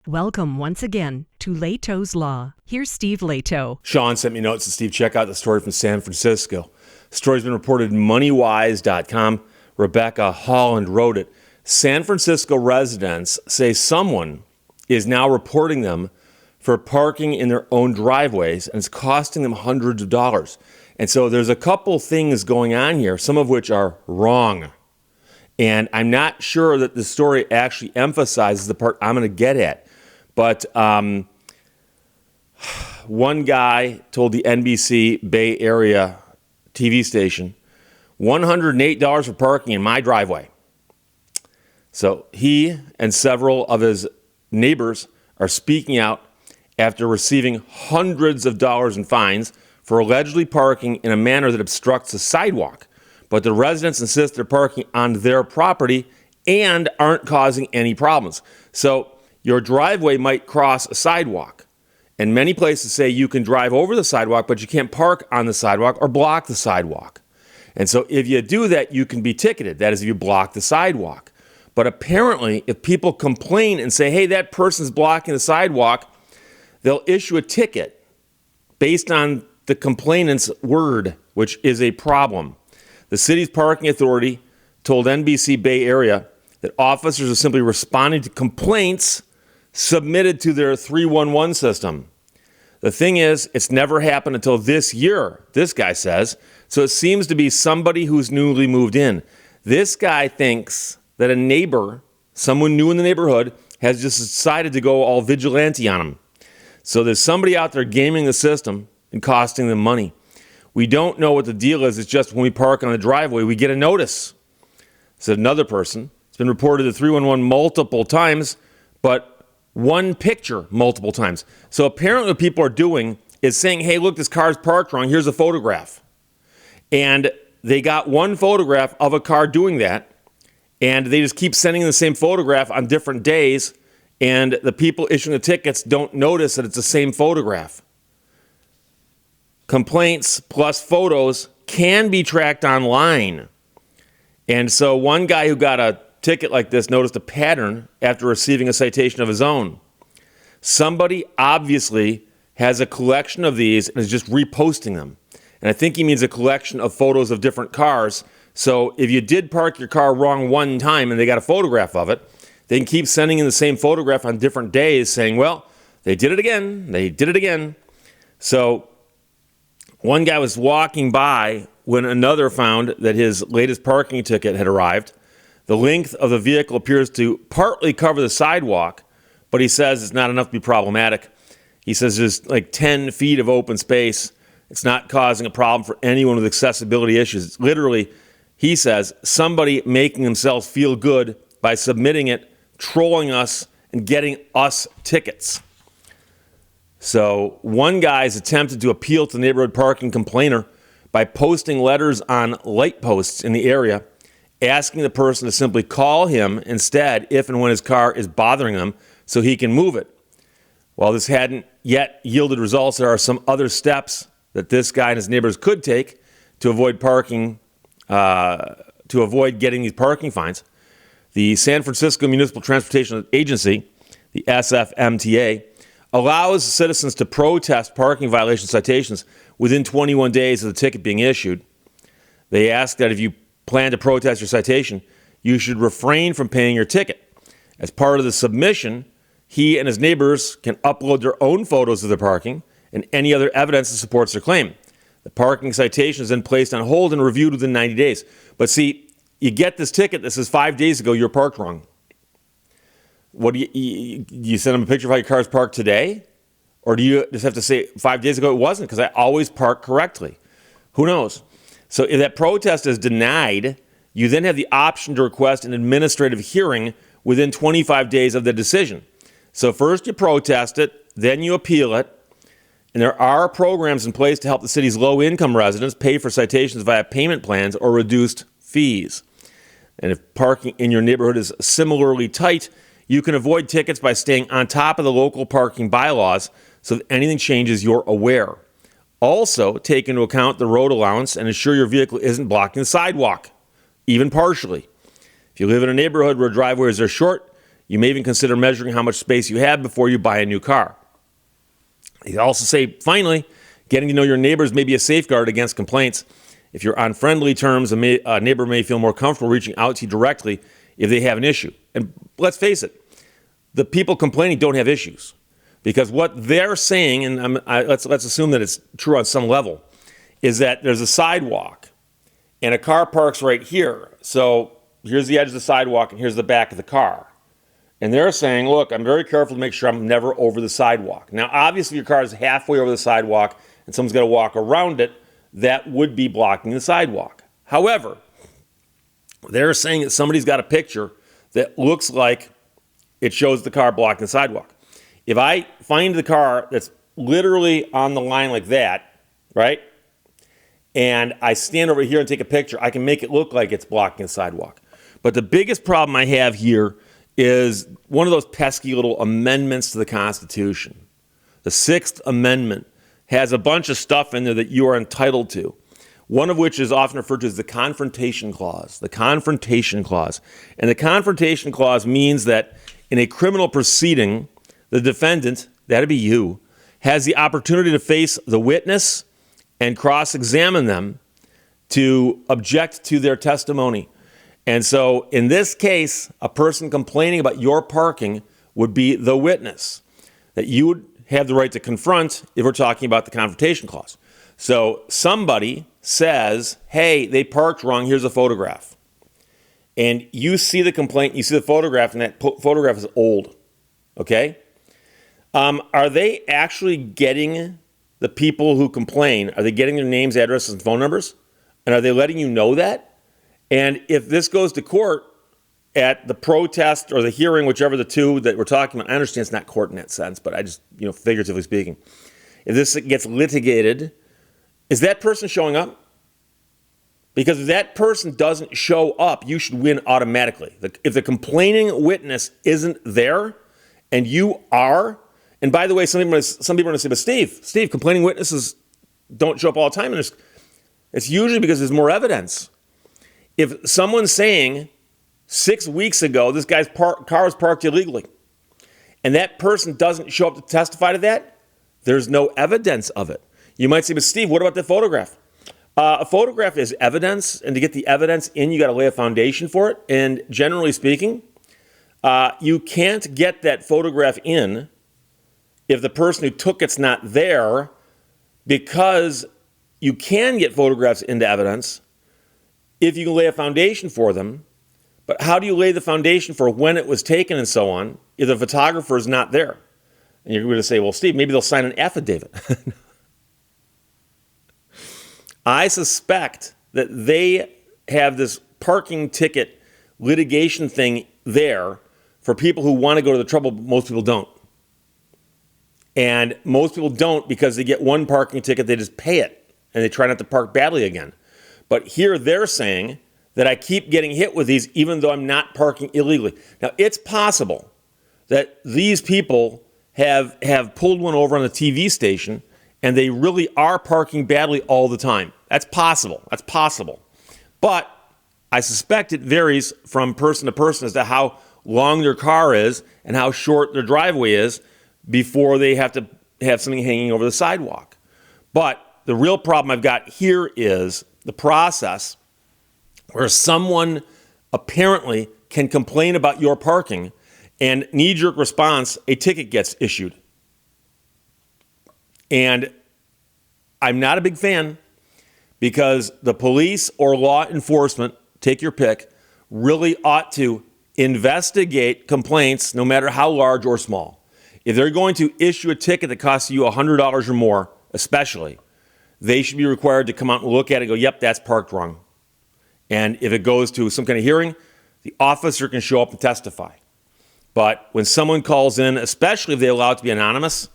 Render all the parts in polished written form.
Welcome once again to Lehto's Law. Here's Steve Lehto. Sean sent me notes, and Steve, check out the story from San Francisco. The story's been reported in MoneyWise.com. Rebecca Holland wrote it. San Francisco residents say someone is now reporting them for parking in their own driveways, and it's costing them hundreds of dollars. And so there's a couple things going on here, some of which are wrong. And I'm not sure that the story actually emphasizes the part I'm going to get at. But one guy told the NBC Bay Area TV station, $108 for parking in my driveway. So he and several of his neighbors are speaking out after receiving hundreds of dollars in fines for allegedly parking in a manner that obstructs the sidewalk. But the residents insist they're parking on their property and aren't causing any problems. So your driveway might cross a sidewalk. And many places say you can drive over the sidewalk, but you can't park on the sidewalk or block the sidewalk. And so if you do that, you can be ticketed. That is, if you block the sidewalk. But apparently, if people complain and say, hey, that person's blocking the sidewalk, they'll issue a ticket based on the complainant's word, which is a problem. The city's parking authority told NBC Bay Area that officers are simply responding to complaints submitted to their 311 system. The thing is, it's never happened until this year, this guy says. So it seems to be somebody who's newly moved in. This guy thinks that a neighbor, someone new in the neighborhood, has just decided to go all vigilante on him. So there's somebody out there gaming the system and costing them money. We don't know what the deal is. It's just when we park on the driveway, we get a notice. Said another person. It's been reported to 311 multiple times, but one picture multiple times. So apparently what people are doing is saying, hey, look, this car's parked wrong. Here's a photograph. And they got one photograph of a car doing that, and they just keep sending the same photograph on different days, and the people issuing the tickets don't notice that it's the same photograph. Complaints plus photos can be tracked online. And so one guy who got a ticket like this noticed a pattern after receiving a citation of his own. Somebody obviously has a collection of these and is just reposting them. And I think he means a collection of photos of different cars. So if you did park your car wrong one time and they got a photograph of it, they can keep sending in the same photograph on different days saying, well, they did it again. They did it again. So one guy was walking by when another found that his latest parking ticket had arrived. The length of the vehicle appears to partly cover the sidewalk, but he says it's not enough to be problematic. He says there's like 10 feet of open space. It's not causing a problem for anyone with accessibility issues. It's literally, he says, somebody making themselves feel good by submitting it, trolling us, and getting us tickets. So one guy has attempted to appeal to the neighborhood parking complainer by posting letters on light posts in the area, asking the person to simply call him instead if and when his car is bothering them so he can move it. While this hadn't yet yielded results, there are some other steps that this guy and his neighbors could take to avoid parking, to avoid getting these parking fines. The San Francisco Municipal Transportation Agency, the SFMTA, allows citizens to protest parking violation citations within 21 days of the ticket being issued. They ask that if you plan to protest your citation, you should refrain from paying your ticket. As part of the submission, he and his neighbors can upload their own photos of their parking and any other evidence that supports their claim. The parking citation is then placed on hold and reviewed within 90 days. But see, you get this ticket that says 5 days ago you're parked wrong. What do you send them a picture of how your car's parked today? Or do you just have to say 5 days ago it wasn't because I always park correctly? Who knows? So if that protest is denied, you then have the option to request an administrative hearing within 25 days of the decision. So first you protest it, then you appeal it, and there are programs in place to help the city's low-income residents pay for citations via payment plans or reduced fees. And if parking in your neighborhood is similarly tight, you can avoid tickets by staying on top of the local parking bylaws so that anything changes, you're aware. Also, take into account the road allowance and ensure your vehicle isn't blocking the sidewalk, even partially. If you live in a neighborhood where driveways are short, You may even consider measuring how much space you have before you buy a new car. They also say, finally, getting to know your neighbors may be a safeguard against complaints. If you're on friendly terms, a neighbor may feel more comfortable reaching out to you directly if they have an issue. And let's face it, the people complaining don't have issues. Because what they're saying, and let's assume that it's true on some level, is that there's a sidewalk and a car parks right here. So here's the edge of the sidewalk and here's the back of the car. And they're saying, look, I'm very careful to make sure I'm never over the sidewalk. Now, obviously, your car is halfway over the sidewalk and someone's got to walk around it. That would be blocking the sidewalk. However, they're saying that somebody's got a picture that looks like it shows the car blocking the sidewalk. If I find the car that's literally on the line like that, right, and I stand over here and take a picture, I can make it look like it's blocking the sidewalk. But the biggest problem I have here is one of those pesky little amendments to the Constitution. The Sixth Amendment has a bunch of stuff in there that you are entitled to, one of which is often referred to as the Confrontation Clause. The Confrontation Clause. And the Confrontation Clause means that in a criminal proceeding, the defendant, that'd be you, has the opportunity to face the witness and cross-examine them to object to their testimony. And so in this case, a person complaining about your parking would be the witness that you would have the right to confront if we're talking about the Confrontation Clause. So somebody says, hey, they parked wrong, here's a photograph. And you see the complaint, you see the photograph, and that photograph is old, okay? Are they actually getting the people who complain, are they getting their names, addresses, and phone numbers? And are they letting you know that? And if this goes to court at the protest or the hearing, whichever the two that we're talking about, I understand it's not court in that sense, but I just, figuratively speaking, if this gets litigated, is that person showing up? Because if that person doesn't show up, you should win automatically. If the complaining witness isn't there and you are, and by the way, some people are going to say, but Steve, complaining witnesses don't show up all the time. And it's usually because there's more evidence. If someone's saying 6 weeks ago, this guy's car was parked illegally, and that person doesn't show up to testify to that, there's no evidence of it. You might say, but Steve, what about the photograph? A photograph is evidence, and to get the evidence in, you got to lay a foundation for it. And generally speaking, you can't get that photograph in if the person who took it's not there, because you can get photographs into evidence if you can lay a foundation for them. But how do you lay the foundation for when it was taken and so on if the photographer is not there? And you're going to say, well, Steve, maybe they'll sign an affidavit. I suspect that they have this parking ticket litigation thing there for people who want to go to the trouble, but most people don't. And most people don't because they get one parking ticket, they just pay it, and they try not to park badly again. But here they're saying that I keep getting hit with these even though I'm not parking illegally. Now, it's possible that these people have pulled one over on the TV station and they really are parking badly all the time. That's possible. But I suspect it varies from person to person as to how long their car is and how short their driveway is before they have to have something hanging over the sidewalk. But the real problem I've got here is the process where someone apparently can complain about your parking and knee-jerk response, a ticket gets issued. And I'm not a big fan because the police or law enforcement, take your pick, really ought to investigate complaints no matter how large or small. If they're going to issue a ticket that costs you $100 or more, especially, they should be required to come out and look at it and go, yep, that's parked wrong. And if it goes to some kind of hearing, the officer can show up and testify. But when someone calls in, especially if they allow it to be anonymous,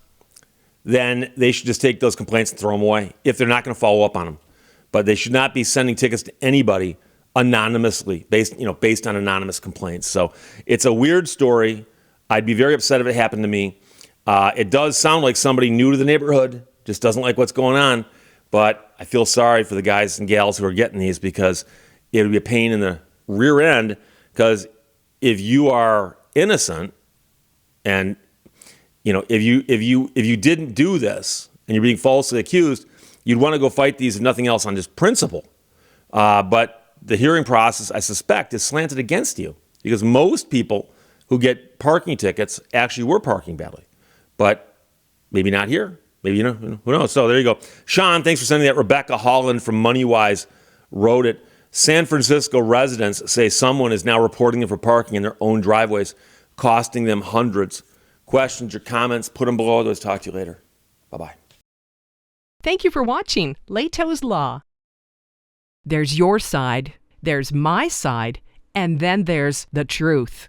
then they should just take those complaints and throw them away if they're not going to follow up on them. But they should not be sending tickets to anybody anonymously, based on anonymous complaints. So it's a weird story. I'd be very upset if it happened to me. It does sound like somebody new to the neighborhood, just doesn't like what's going on. But I feel sorry for the guys and gals who are getting these because it would be a pain in the rear end. Because if you are innocent, and if you didn't do this and you're being falsely accused, you'd want to go fight these, if nothing else, on just principle. But the hearing process, I suspect, is slanted against you because most people who get parking tickets actually were parking badly. But maybe not here. Maybe, who knows? So there you go. Sean, thanks for sending that. Rebecca Holland from MoneyWise wrote it. San Francisco residents say someone is now reporting them for parking in their own driveways, costing them hundreds. Questions or comments, put them below. Let's talk to you later. Bye-bye. Thank you for watching Lehto's Law. There's your side, there's my side, and then there's the truth.